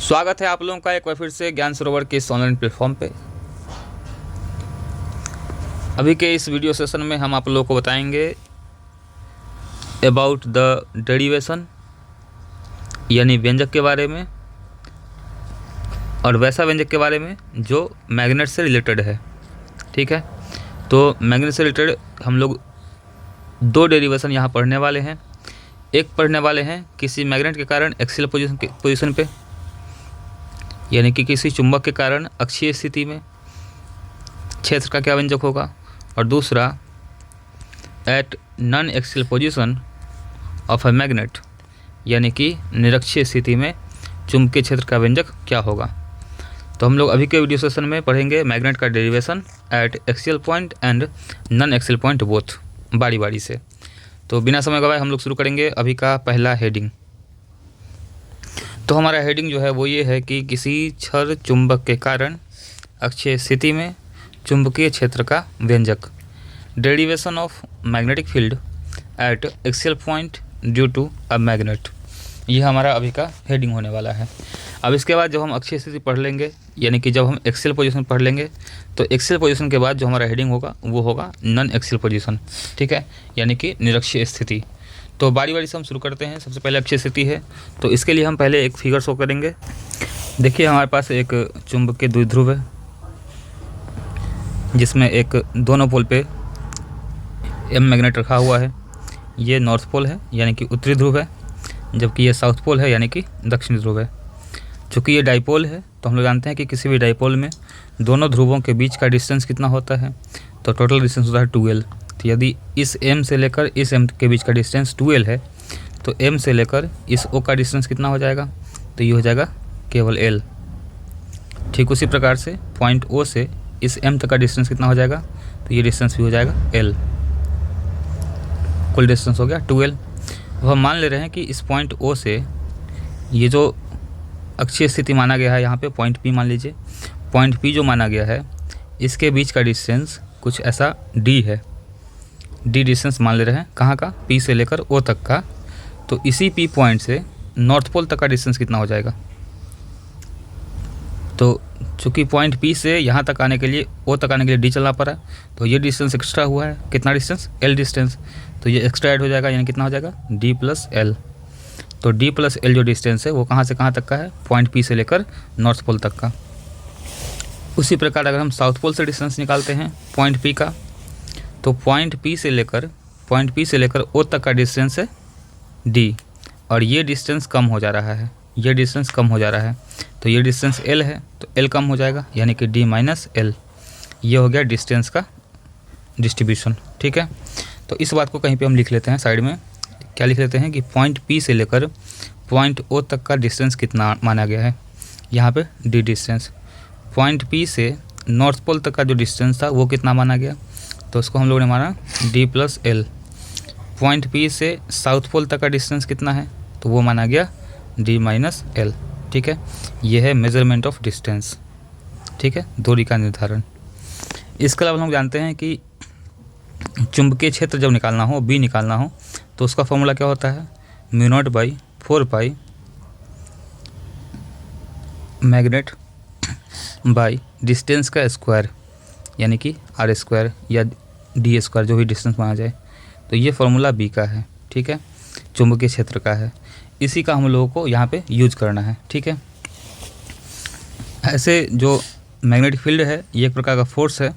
स्वागत है आप लोगों का एक बार फिर से ज्ञान सरोवर के इस ऑनलाइन प्लेटफॉर्म पे। अभी के इस वीडियो सेशन में हम आप लोगों को बताएंगे अबाउट द डेरिवेशन यानी व्यंजक के बारे में, और वैसा व्यंजक के बारे में जो मैग्नेट से रिलेटेड है। ठीक है, तो मैग्नेट से रिलेटेड हम लोग दो डेरिवेशन यहाँ पढ़ने वाले हैं। एक पढ़ने वाले हैं किसी मैग्नेट के कारण एक्सियल पोजीशन पे, यानी कि किसी चुंबक के कारण अक्षीय स्थिति में क्षेत्र का क्या व्यंजक होगा, और दूसरा at non axial position of a magnet, यानी कि निरक्षीय स्थिति में चुंबकीय क्षेत्र का व्यंजक क्या होगा। तो हम लोग अभी के वीडियो सेशन में पढ़ेंगे मैग्नेट का derivation eight axial point and non axial point both, बारी बारी से। तो बिना समय गवाए हम लोग शुरू करेंगे अभी का पहला हेडिंग। तो हमारा हेडिंग जो है वो ये है कि किसी क्षर चुंबक के कारण अक्षीय स्थिति में चुंबकीय क्षेत्र का व्यंजक, derivation of magnetic field at axial point due to a magnet, ये हमारा अभी का हेडिंग होने वाला है। अब इसके बाद जब हम अक्षीय स्थिति पढ़ लेंगे, यानी कि जब हम एक्सियल पोजीशन पढ़ लेंगे, तो एक्सियल पोजीशन के बाद जो हमारा हेडिंग होगा वो होगा नॉन एक्सियल पोजीशन। ठीक है, यानी कि निरक्षीय स्थिति। तो बारी बारी से हम शुरू करते हैं। सबसे पहले अक्षीय स्थिति है, तो इसके लिए हम पहले एक फिगर शो करेंगे। देखिए हमारे पास एक चुंबक के द्विध्रुव है, जिसमें एक दोनों पोल पे एम मैग्नेट रखा हुआ है। ये नॉर्थ पोल है यानी कि उत्तरी ध्रुव है, जबकि ये साउथ पोल है यानी कि दक्षिणी ध्रुव है। चूँकि ये डाइपोल है तो हम लोग जानते हैं कि किसी भी डाइपोल में दोनों ध्रुवों के बीच का डिस्टेंस कितना होता है, तो टोटल डिस्टेंस होता है 2L। तो यदि इस M से लेकर इस M के बीच का डिस्टेंस 2L है, तो M से लेकर इस O का डिस्टेंस कितना हो जाएगा, तो ये हो जाएगा केवल L। ठीक उसी प्रकार से पॉइंट O से इस M तक का डिस्टेंस कितना हो जाएगा, तो ये डिस्टेंस भी हो जाएगा L। कुल डिस्टेंस हो गया 2L। अब हम मान ले रहे हैं कि इस पॉइंट O से ये जो अक्षीय स्थिति माना गया है, यहाँ पे पॉइंट P मान लीजिए, पॉइंट P जो माना गया है इसके बीच का डिस्टेंस कुछ ऐसा D है। D डिस्टेंस मान ले रहे हैं कहाँ का, P से लेकर O तक का। तो इसी P पॉइंट से नॉर्थ पोल तक का डिस्टेंस कितना हो जाएगा, तो चूँकि पॉइंट P से यहाँ तक आने के लिए O तक आने के लिए D चलना पड़ा, तो ये डिस्टेंस एक्स्ट्रा हुआ है। कितना डिस्टेंस, L डिस्टेंस, तो ये एक्स्ट्रा ऐड हो जाएगा, यानी कितना हो जाएगा D प्लस L। तो D प्लस L जो डिस्टेंस है वो कहाँ से कहाँ तक का है, पॉइंट P से लेकर नॉर्थ पोल तक का। उसी प्रकार अगर हम साउथ पोल से डिस्टेंस निकालते हैं पॉइंट P का, तो पॉइंट P से लेकर O तक का डिस्टेंस है D, और ये डिस्टेंस कम हो जा रहा है, ये डिस्टेंस कम हो जा रहा है। तो ये डिस्टेंस L है, तो L कम हो जाएगा, यानी कि D माइनस L। ये हो गया डिस्टेंस का डिस्ट्रीब्यूशन। ठीक है, तो इस बात को कहीं पे हम लिख लेते हैं साइड में। क्या लिख लेते हैं कि पॉइंट P से लेकर पॉइंट O तक का डिस्टेंस कितना माना गया है, यहाँ पे D डिस्टेंस। पॉइंट P से नॉर्थ पोल तक का जो डिस्टेंस था वो कितना माना गया, तो उसको हम लोगों ने माना D plus L। Point P से साउथ पोल तक का डिस्टेंस कितना है, तो वो माना गया D माइनस L। ठीक है, ये है मेजरमेंट ऑफ डिस्टेंस। ठीक है, दूरी का निर्धारण। इसके अलावा हम लोग जानते हैं कि चुंबकीय क्षेत्र जब निकालना हो, B निकालना हो, तो उसका फॉर्मूला क्या होता है, μ0/4π मैग्नेट बाई डिस्टेंस का स्क्वायर, यानी कि R² या D² जो भी डिस्टेंस माना जाए। तो ये फॉर्मूला B का है। ठीक है, चुंबकीय क्षेत्र का है, इसी का हम लोगों को यहाँ पे यूज करना है। ठीक है, ऐसे जो मैग्नेटिक फील्ड है ये एक प्रकार का फोर्स है।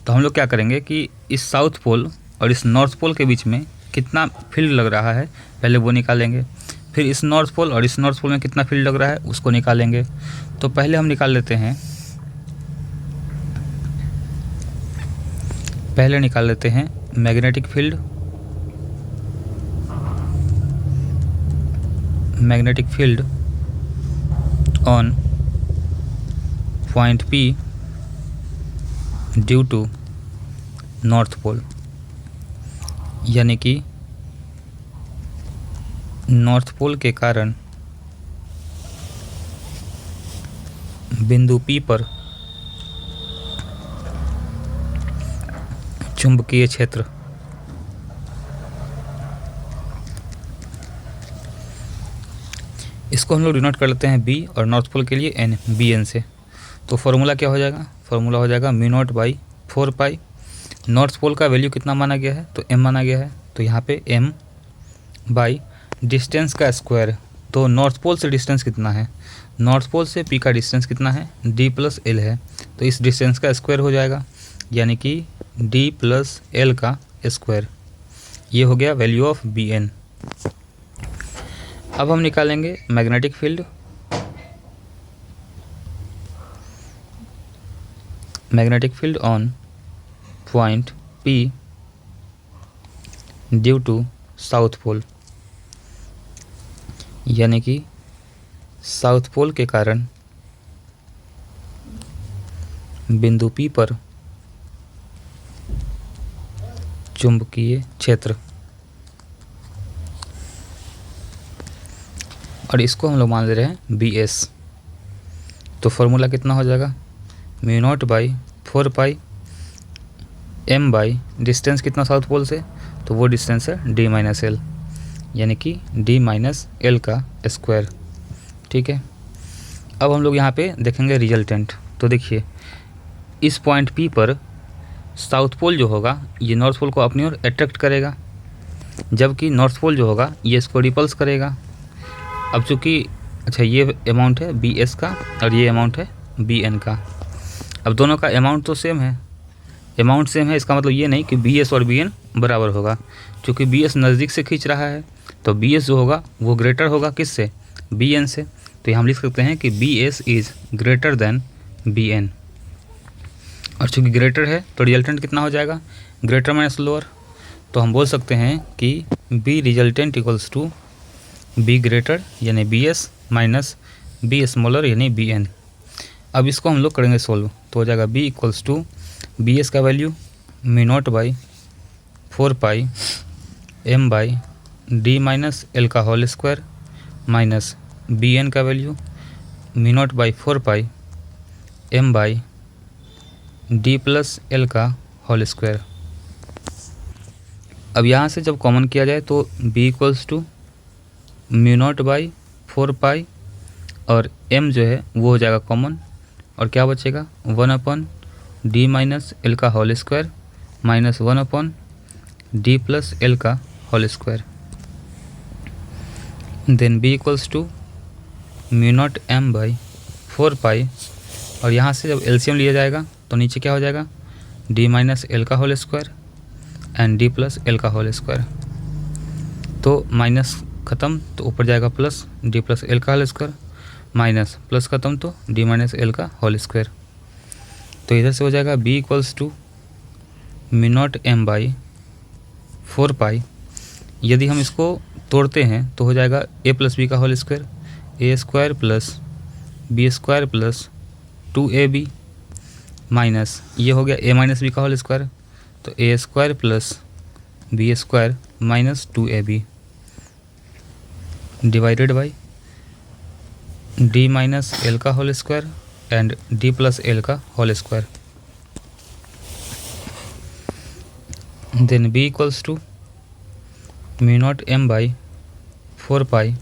तो हम लोग क्या करेंगे कि इस साउथ पोल और इस नॉर्थ पोल के बीच में कितना फील्ड लग रहा है पहले वो निकालेंगे, फिर इस नॉर्थ पोल और इस नॉर्थ पोल में कितना फील्ड लग रहा है उसको निकालेंगे। तो पहले हम निकाल लेते हैं magnetic field on point P due to north pole, यानी कि नॉर्थ पोल के कारण बिंदु P पर चुंबकीय क्षेत्र इसको हम लोग डिनोट कर लेते हैं बी और नॉर्थ पोल के लिए एन, बी एन से। तो फार्मूला क्या हो जाएगा, फार्मूला हो जाएगा mu naught by 4 pi. North pole का वैल्यू कितना माना गया है, तो m माना गया है, तो यहाँ पे m बाई डिस्टेंस का स्क्वायर। तो नॉर्थ पोल से डिस्टेंस कितना है, नॉर्थ पोल से p का डिस्टेंस कितना है, d प्लस एल है, तो इस डिस्टेंस का स्क्वायर हो जाएगा, यानी कि d प्लस एल का स्क्वायर। ये हो गया वैल्यू ऑफ बी एन। अब हम निकालेंगे magnetic field. Magnetic field on point P due to south pole, यानी कि साउथ पोल के कारण बिंदु P पर चुंबकीय क्षेत्र, और इसको हम लोग मान ले रहे हैं BS। तो फॉर्मूला कितना हो जाएगा, mu naught by 4 pi m by distance कितना साउथ पोल से, तो वो डिस्टेंस है d माइनस एल, यानी कि d माइनस एल का स्क्वायर। ठीक है, अब हम लोग यहाँ पे देखेंगे रिजल्टेंट। तो देखिए इस पॉइंट P पर साउथ पोल जो होगा ये नॉर्थ पोल को अपनी ओर अट्रैक्ट करेगा, जबकि नॉर्थ पोल जो होगा ये इसको रिपल्स करेगा। अब चूँकि अच्छा ये अमाउंट है BS का और ये अमाउंट है BN का, अब दोनों का अमाउंट तो सेम है, अमाउंट सेम है, इसका मतलब ये नहीं कि BS और BN बराबर होगा। क्योंकि BS नज़दीक से खींच रहा है तो BS जो होगा वो ग्रेटर होगा किससे, BN से। तो यहाँ हम लिख सकते हैं कि BS is greater than BN, और चूँकि ग्रेटर है तो रिजल्टेंट कितना हो जाएगा, ग्रेटर माइनस लोअर। तो हम बोल सकते हैं कि B resultant equals to B greater यानी BS माइनस B स्मॉलर यानी BN। अब इसको हम लोग करेंगे सोल्व, तो हो जाएगा B इक्वल्स टू BS का value mu naught by 4 pi m by d minus L का होल स्क्वायर माइनस BN का value mu naught by 4 pi m by d plus L का होल स्क्वायर। अब यहाँ से जब कॉमन किया जाए तो B equals to mu naught by 4 pi और m जो है वो हो जाएगा कॉमन, और क्या बचेगा 1 अपॉन d माइनस एल का whole square minus 1 upon d plus L का whole square. Then b equals to mu naught m by 4 pi, और यहाँ से जब एलसीएम लिया जाएगा तो नीचे क्या हो जाएगा d माइनस एल का whole square and d plus L का होल स्क्वायर। तो माइनस ख़त्म तो ऊपर जाएगा प्लस d प्लस एल का होल स्क्वायर, माइनस प्लस ख़त्म तो d माइनस एल का होल स्क्वायर। तो इधर से हो जाएगा b equals to mu naught m by 4 pi. यदि हम इसको तोड़ते हैं तो हो जाएगा a प्लस बी का whole square, A square plus B square plus 2ab minus ये हो गया a माइनस बी का होल स्क्वायर, तो A square plus B square minus 2ab divided by d minus L का whole square and d plus L का whole square. Then b equals to mu naught m by 4 pi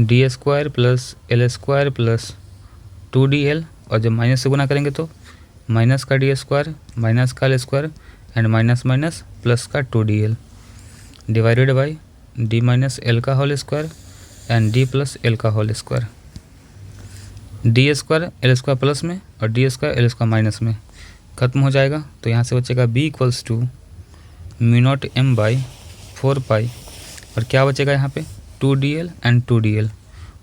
d square plus L square plus 2dl, और जब minus से गुना करेंगे तो minus का d square minus का L square and minus minus plus का 2dl divided by d minus L का whole square and d plus L का whole square. D square L square plus में और D square L square minus में ख़त्म हो जाएगा, तो यहाँ से बचेगा b equals to mu naught m by 4 pi, और क्या बचेगा यहाँ पे 2dl एंड 2dl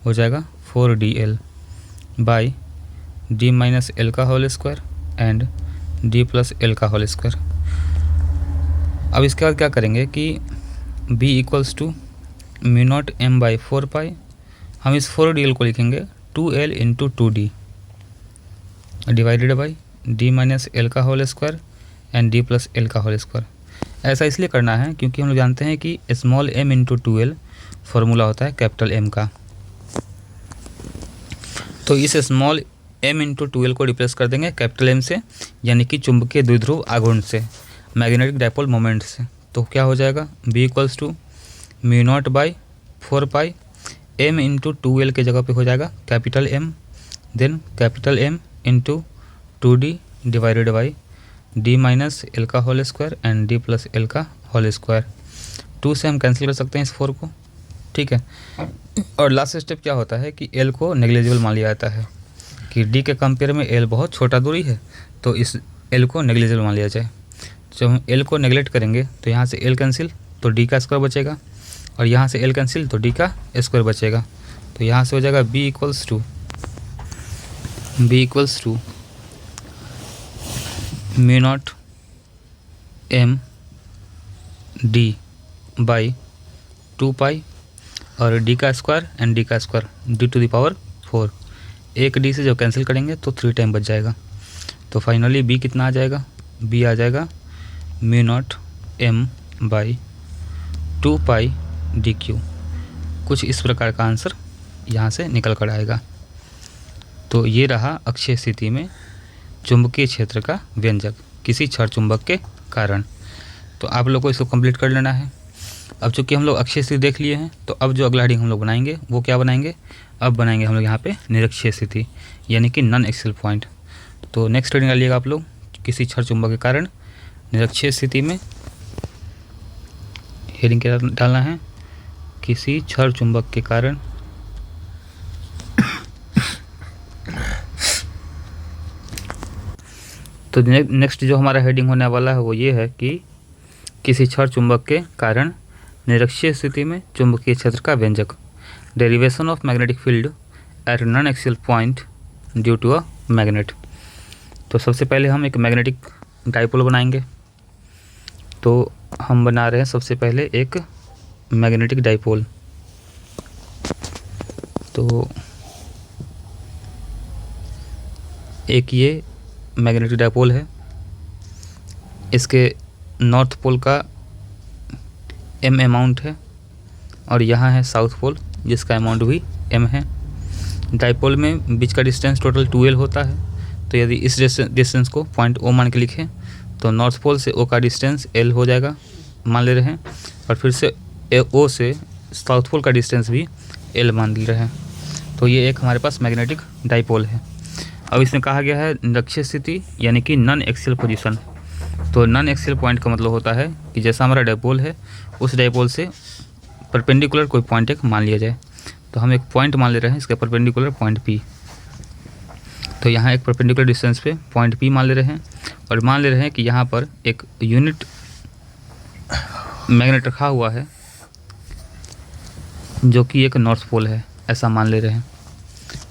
हो जाएगा 4dl by d minus L का whole square and d plus L का होल स्क्वायर। अब इसके बाद क्या करेंगे कि b equals to mu naught m by 4 pi, हम इस 4dl को लिखेंगे 2l into 2d divided by d minus L का whole square and d plus L का होल स्क्वायर। ऐसा इसलिए करना है क्योंकि हम लोग जानते हैं कि small m into 2l formula होता है कैपिटल M का। तो इस स्मॉल m इंटू 2l को रिप्लेस कर देंगे कैपिटल M से, यानी कि चुंबकीय द्विध्रुव आघूर्ण से, मैग्नेटिक डायपोल मोमेंट से। तो क्या हो जाएगा b equals to mu naught by 4 pi m into 2l के जगह पे हो जाएगा capital M, then capital M into 2d divided by d minus L का whole square and d plus L का होल स्क्वायर। 2 से हम कैंसिल कर सकते हैं इस 4 को, ठीक है। और लास्ट स्टेप क्या होता है कि l को नेग्लिजिबल मान लिया जाता है कि d के कंपेयर में l बहुत छोटा दूरी है, तो इस l को नेग्लिजिबल मान लिया जाए। जब हम l को नेग्लेक्ट करेंगे तो यहाँ से l कैंसिल तो d का स्क्वायर बचेगा, और यहाँ से l कैंसिल तो d का स्क्वायर बचेगा। तो यहाँ से हो जाएगा b equals to mu naught m d by 2 pi और d का स्क्वायर एंड d का square d to the power 4। एक d से जब कैंसिल करेंगे तो 3 टाइम बच जाएगा। तो फाइनली b कितना आ जाएगा, b आ जाएगा mu naught m by 2 pi D Q. कुछ इस प्रकार का आंसर यहाँ से निकल कर आएगा। तो ये रहा अक्षीय स्थिति में चुंबकीय क्षेत्र का व्यंजक किसी छड़ चुंबक के कारण। तो आप लोग को इसको कंप्लीट कर लेना है। अब चूँकि हम लोग अक्षीय स्थिति देख लिए हैं, तो अब जो अगला हेडिंग हम लोग बनाएंगे वो क्या बनाएंगे, अब बनाएंगे हम लोग यहाँ पे निरक्षीय स्थिति यानी कि नॉन एक्सियल पॉइंट। तो नेक्स्ट हेडिंग डालिएगा आप लोग, किसी छड़ चुंबक के कारण निरक्षीय स्थिति में हेडिंग क्या डालना है, किसी छड़ चुंबक के कारण तो नेक्स्ट जो हमारा हेडिंग होने वाला है वो ये है कि किसी छड़ चुंबक के कारण निरक्षीय स्थिति में चुंबकीय क्षेत्र का व्यंजक, derivation of magnetic field at non axial point due to a magnet. तो सबसे पहले हम एक मैग्नेटिक डाइपोल बनाएंगे। तो हम बना रहे हैं सबसे पहले एक मैग्नेटिक डाइपोल। तो एक ये मैग्नेटिक डाइपोल है, इसके नॉर्थ पोल का m अमाउंट है और यहाँ है साउथ पोल जिसका अमाउंट भी m है। डाइपोल में बीच का डिस्टेंस टोटल 2l होता है। तो यदि इस डिस्टेंस को पॉइंट O मान के लिखें तो नॉर्थ पोल से O का डिस्टेंस l हो जाएगा मान ले रहे हैं, और फिर से O से साउथ पोल का डिस्टेंस भी l मान ले रहे हैं। तो ये एक हमारे पास मैग्नेटिक डाइपोल है। अब इसमें कहा गया है निरक्षीय स्थिति यानी कि नॉन एक्सियल पोजीशन। तो नॉन एक्सियल पॉइंट का मतलब होता है कि जैसा हमारा डाइपोल है उस डाइपोल से परपेंडिकुलर कोई पॉइंट एक मान लिया जाए। तो हम एक पॉइंट मान ले रहे हैं, इसके परपेंडिकुलर पॉइंट P। तो यहाँ एक परपेंडिकुलर डिस्टेंस पे पॉइंट P मान ले रहे हैं, और मान ले रहे हैं कि यहाँ पर एक यूनिट मैग्नेट रखा हुआ है जो कि एक नॉर्थ पोल है, ऐसा मान ले रहे हैं,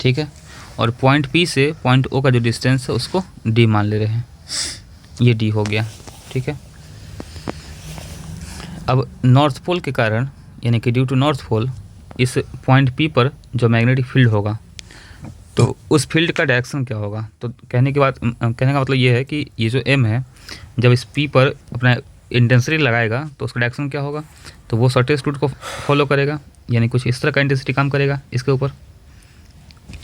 ठीक है। और पॉइंट P से पॉइंट O का जो डिस्टेंस है उसको D मान ले रहे हैं, ये D हो गया, ठीक है। अब नॉर्थ पोल के कारण यानी कि ड्यू टू नॉर्थ पोल इस पॉइंट P पर जो मैग्नेटिक फील्ड होगा तो उस फील्ड का डायरेक्शन क्या होगा। तो कहने का मतलब ये है कि ये जो M है जब इस P पर अपना इंटेंसिटी लगाएगा तो उसका डायरेक्शन क्या होगा, तो वो शॉर्टेस्ट रूट को फॉलो करेगा, यानी कुछ इस तरह का इंटेंसिटी काम करेगा इसके ऊपर,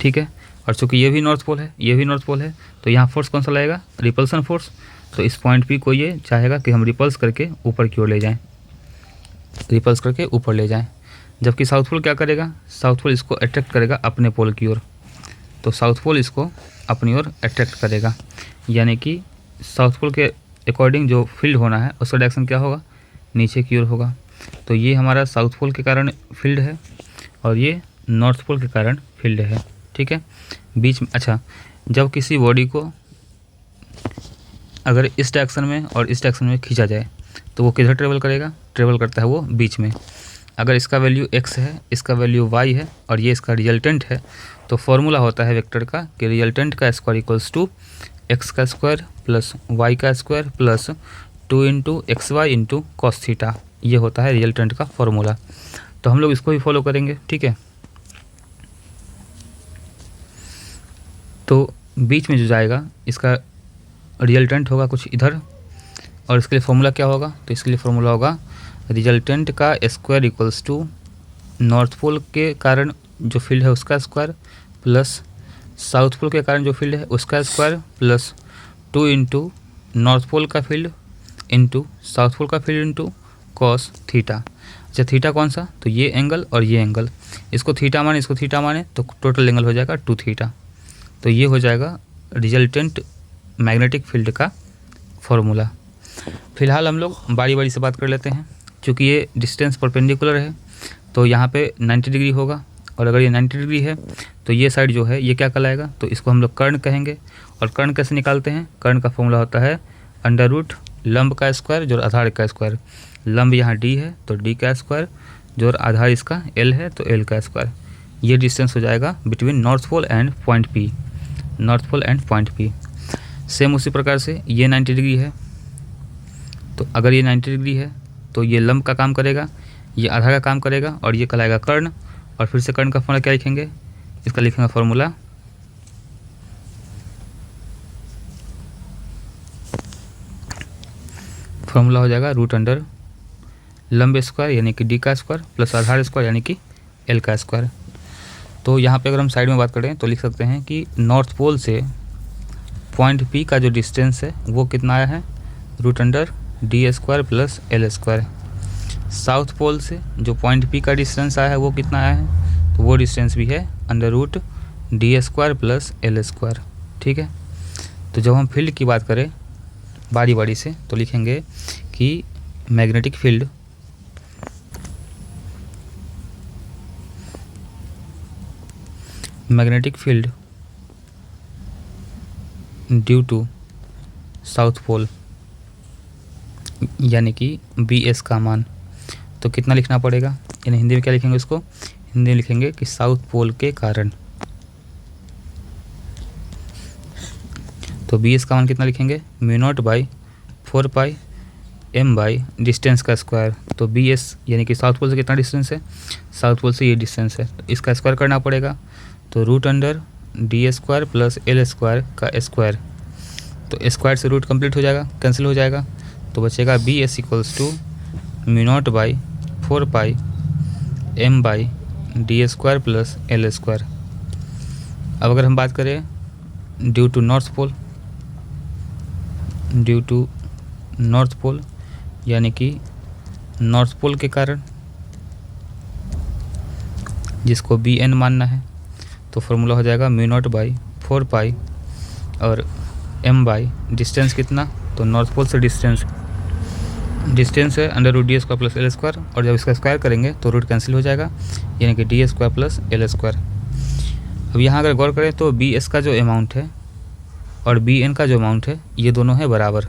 ठीक है। और चूँकि ये भी नॉर्थ पोल है, ये भी नॉर्थ पोल है, तो यहाँ फोर्स कौन सा लगेगा, रिपल्सन फोर्स। तो इस पॉइंट P को ये चाहेगा कि हम रिपल्स करके ऊपर की ओर ले जाएं, रिपल्स करके ऊपर ले जाएं। जबकि साउथ पोल क्या करेगा, साउथ पोल इसको अट्रैक्ट करेगा अपने पोल की ओर। तो साउथ पोल इसको अपनी ओर अट्रैक्ट करेगा, यानी कि साउथ पोल के अकॉर्डिंग जो फील्ड होना है उसका डायरेक्शन क्या होगा, नीचे की ओर होगा। तो ये हमारा साउथ पोल के कारण फील्ड है और ये नॉर्थ पोल के कारण फील्ड है, ठीक है। बीच में अच्छा, जब किसी बॉडी को अगर इस डायरेक्शन में और इस डायरेक्शन में खींचा जाए तो वो किधर ट्रेवल करेगा, ट्रेवल करता है वो बीच में। अगर इसका वैल्यू x है, इसका वैल्यू y है और ये इसका रिजल्टेंट है, तो फॉर्मूला होता है वेक्टर का कि रिजल्टेंट का स्क्वायर इक्वल्स टू x का स्क्वायर प्लस y का square plus 2 into XY into cos theta. ये होता है रिजल्टेंट का फॉर्मूला। तो हम लोग इसको ही फॉलो करेंगे, ठीक है। तो बीच में जो जाएगा इसका रिजल्टेंट होगा कुछ इधर, और इसके लिए फॉर्मूला क्या होगा, तो इसके लिए फॉर्मूला होगा रिजल्टेंट का square equals to north pole के कारण जो फील्ड है उसका स्क्वायर प्लस साउथ पोल के कारण जो फील्ड है उसका square plus 2 into north pole का फील्ड इंटू साउथ पोल का फील्ड इंटू कॉस थीटा। अच्छा थीटा कौन सा, तो ये एंगल और ये एंगल, इसको थीटा माने इसको थीटा माने तो टोटल एंगल हो जाएगा 2 थीटा। तो ये हो जाएगा रिजल्टेंट मैग्नेटिक फील्ड का फॉर्मूला। फिलहाल हम लोग बारी बारी से बात कर लेते हैं। क्योंकि ये डिस्टेंस परपेंडिकुलर है तो यहाँ पे 90 डिग्री होगा, और अगर ये 90 डिग्री है तो ये साइड जो है ये क्या कहलाएगा, तो इसको हम लोग कर्ण कहेंगे। और कर्ण कैसे निकालते हैं, कर्ण का फॉर्मूला होता है अंडर रूट लंब का स्क्वायर जो आधार का स्क्वायर। लंब यहाँ डी है तो डी का स्क्वायर, जो आधार इसका एल है तो एल का स्क्वायर। ये डिस्टेंस हो जाएगा between north pole and point P, north pole and point P. Same उसी प्रकार से ये 90 डिग्री है, तो अगर ये 90 डिग्री है तो ये लंब का काम करेगा, ये आधार का काम करेगा, और ये कहलाएगा कर्ण। और फिर से कर्ण का फॉर्मूला क्या लिखेंगे, इसका लिखेंगे फॉर्मूला हो जाएगा रूट अंडर लंब स्क्वायर यानी कि डी का स्क्वायर प्लस आधार स्क्वायर यानी कि एल का स्क्वायर। तो यहाँ पे अगर हम साइड में बात करें तो लिख सकते हैं कि नॉर्थ पोल से पॉइंट पी का जो डिस्टेंस है वो कितना आया है, root under D square plus L square. South pole से जो पॉइंट पी का डिस्टेंस आया है वो कितना आया है, तो वो डिस्टेंस भी है under root D square plus L square. ठीक है, तो जब हम फील्ड की बात करें बारी बारी से तो लिखेंगे कि magnetic field due to south pole यानी कि बी एस का मान, तो कितना लिखना पड़ेगा, यानी हिंदी में क्या लिखेंगे उसको, हिंदी में लिखेंगे कि साउथ पोल के कारण। तो बी एस का मान कितना लिखेंगे, mu naught by 4 pi M by distance का स्क्वायर। तो बी एस यानी कि साउथ पोल से कितना डिस्टेंस है, साउथ पोल से ये डिस्टेंस है, तो इसका स्क्वायर करना पड़ेगा। तो root under D square plus L square का स्क्वायर, तो स्क्वायर से रूट कंप्लीट हो जाएगा, कैंसिल हो जाएगा, तो बचेगा B S equals to mu naught by 4 pi M by D square plus L square. अब अगर हम बात करें ड्यू टू नॉर्थ पोल यानी कि नॉर्थ पोल के कारण, जिसको बी एन मानना है, तो फॉर्मूला हो जाएगा म्यू नॉट बाई 4 पाई और एम बाई डिस्टेंस कितना, तो नॉर्थ पोल से डिस्टेंस है under root D square plus L square, और जब इसका स्क्वायर करेंगे तो रूट कैंसिल हो जाएगा यानी कि D square plus L square. अब यहाँ अगर गौर करें तो बी एस का जो अमाउंट है और बी एन का जो अमाउंट है ये दोनों है बराबर,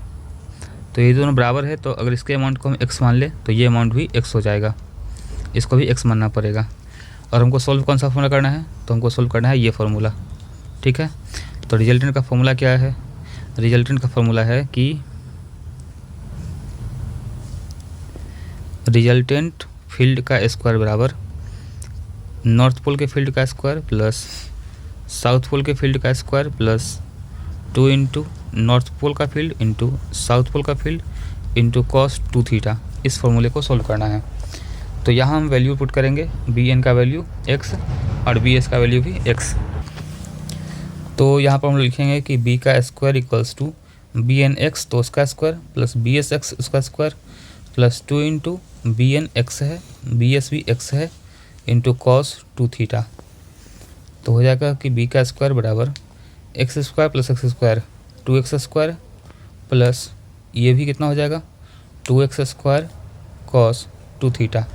तो ये दोनों बराबर है, तो अगर इसके अमाउंट को हम x मान ले तो ये अमाउंट भी x हो जाएगा, इसको भी x मानना पड़ेगा। और हमको सोल्व कौन सा फॉर्मूला करना है, तो हमको सोल्व करना है ये फार्मूला। ठीक है, तो रिजल्टेंट का फॉर्मूला क्या है, रिजल्टेंट का फॉर्मूला है कि रिजल्टेंट फील्ड का स्क्वायर बराबर नॉर्थ पोल के फील्ड का स्क्वायर प्लस साउथ पोल के फील्ड का square plus 2 into north pole का फील्ड इंटू साउथ पोल का फील्ड इंटू कॉस 2 थीटा। इस फॉर्मूले को सोल्व करना है। तो यहाँ हम वैल्यू पुट करेंगे, बी एन का वैल्यू x और बी एस का वैल्यू भी x। तो यहाँ पर हम लिखेंगे कि b का square equals to B N X तो उसका square plus B S X उसका square plus 2 into B N X है, बी एस भी एक्स है, इंटू कॉस 2 थीटा। तो हो जाएगा कि b का स्क्वायर बराबर X square plus X square 2x square plus ये भी कितना हो जाएगा 2x स्क्वायर कॉस 2 थीटा।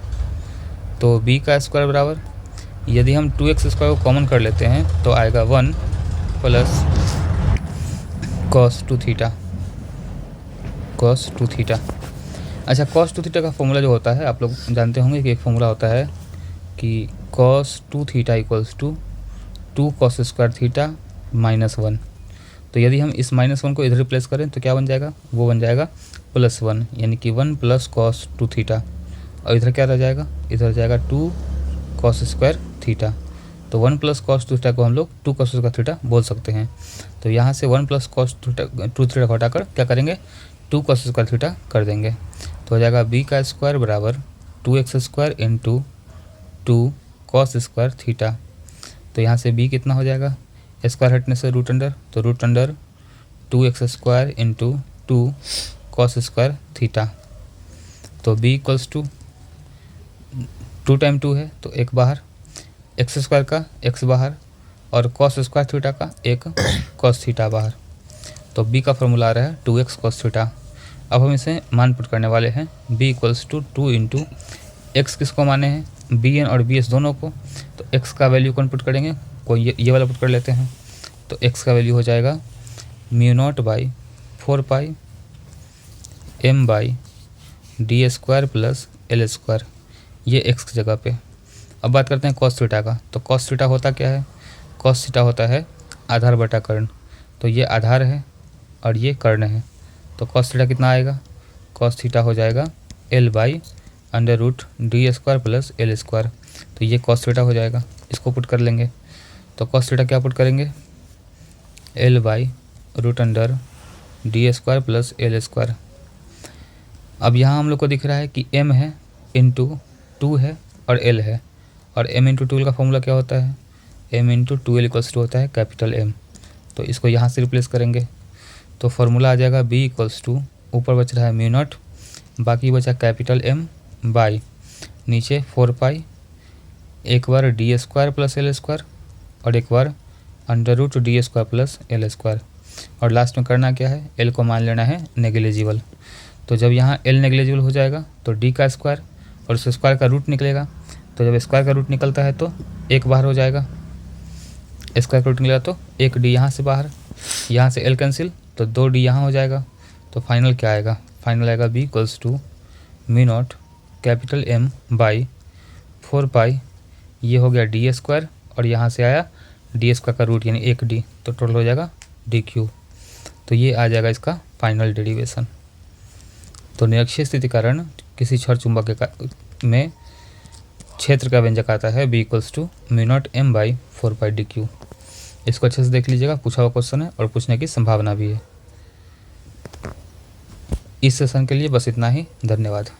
तो b का स्क्वायर बराबर, यदि हम 2x स्क्वायर को कॉमन कर लेते हैं तो आएगा 1 plus cos 2 theta, cos 2 theta. अच्छा, कॉस 2 थीटा का फॉर्मूला जो होता है आप लोग जानते होंगे कि एक फॉर्मूला होता है कि cos 2 theta equals to 2 cos square theta -1। तो यदि हम इस -1 को इधर रिप्लेस करें तो क्या बन जाएगा, वो बन जाएगा +1 यानी कि 1 प्लस कॉस 2 थीटा। और इधर क्या रह जाएगा, इधर जाएगा 2 कॉस स्क्वायर थीटा। तो 1 प्लस कॉस 2 थीटा को हम लोग 2 कॉस स्क्वायर थीटा बोल सकते हैं। तो यहाँ से 1 प्लस कॉस 2 थीटा को हटाकर क्या करेंगे 2 कॉस स्क्वायर थीटा कर देंगे। तो हो जाएगा b का स्क्वायर बराबर 2x square into 2 cos square theta. तो यहाँ से b कितना हो जाएगा, स्क्वायर हटने से रूट अंडर, तो root under 2x square into 2 cos square theta. तो b इक्वल्स टू 2 टाइम 2 है तो 1 बाहर, एक्स स्क्वायर का x बाहर और कॉस स्क्वायर थीटा का 1 कॉस थीटा बाहर। तो b का फॉर्मूला आ रहा है 2x कॉस थीटा। अब हम इसे मान पुट करने वाले हैं b equals to 2 into X किसको माने हैं bn और bs दोनों को। तो x का वैल्यू कौन पुट करेंगे, कोई ये वाला पुट कर लेते हैं। तो x का वैल्यू हो जाएगा mu naught by 4 pi m by D square plus L square, ये x की जगह पे। अब बात करते हैं कॉस थीटा का। तो कॉस थीटा होता क्या है, कॉस थीटा होता है आधार बटा कर्ण। तो ये आधार है और ये कर्ण है। तो कॉस थीटा कितना आएगा, कॉस थीटा हो जाएगा l by under root D square plus L square. तो ये कॉस थीटा हो जाएगा, इसको पुट कर लेंगे। तो कॉस थीटा क्या पुट करेंगे, l by root under D square plus L square. अब यहाँ हम लोग को दिख रहा है कि m है इंटू 2 है और l है, और m इंटू 2 का फॉर्मूला क्या होता है, m into 2l equals to होता है कैपिटल M। तो इसको यहाँ से रिप्लेस करेंगे तो फॉर्मूला आ जाएगा b इक्वल्स टू, ऊपर बच रहा है म्यू नॉट, बाकी बचा कैपिटल M बाई नीचे 4 पाई, एक बार D square plus L square और एक बार under root D square plus L square. और लास्ट में करना क्या है, l को मान लेना है नेग्लिजिबल। तो जब यहाँ l नेग्लिजिबल हो जाएगा तो d का स्क्वायर और उस स्क्वायर का रूट निकलेगा। तो जब स्क्वायर का रूट निकलता है तो 1 बाहर हो जाएगा, स्क्वायर का रूट निकलेगा तो 1 d यहाँ से बाहर, यहाँ से l कैंसिल तो 2 d यहाँ हो जाएगा। तो फाइनल क्या आएगा, फाइनल आएगा b equals to mu naught capital M by 4 pi, ये हो गया डी स्क्वायर और यहाँ से आया डी स्क्वायर का रूट यानी 1 d, तो टोटल हो जाएगा डी क्यू। तो ये आ जाएगा इसका फाइनल डेरिवेशन। तो निरक्षीय स्थिति कारण किसी छड़ चुंबक में क्षेत्र का व्यंजक आता है b equals to mu naught M by 4 pi D Q. इसको अच्छे से देख लीजिएगा, पूछा हुआ क्वेश्चन है और पूछने की संभावना भी है। इस सेशन के लिए बस इतना ही, धन्यवाद।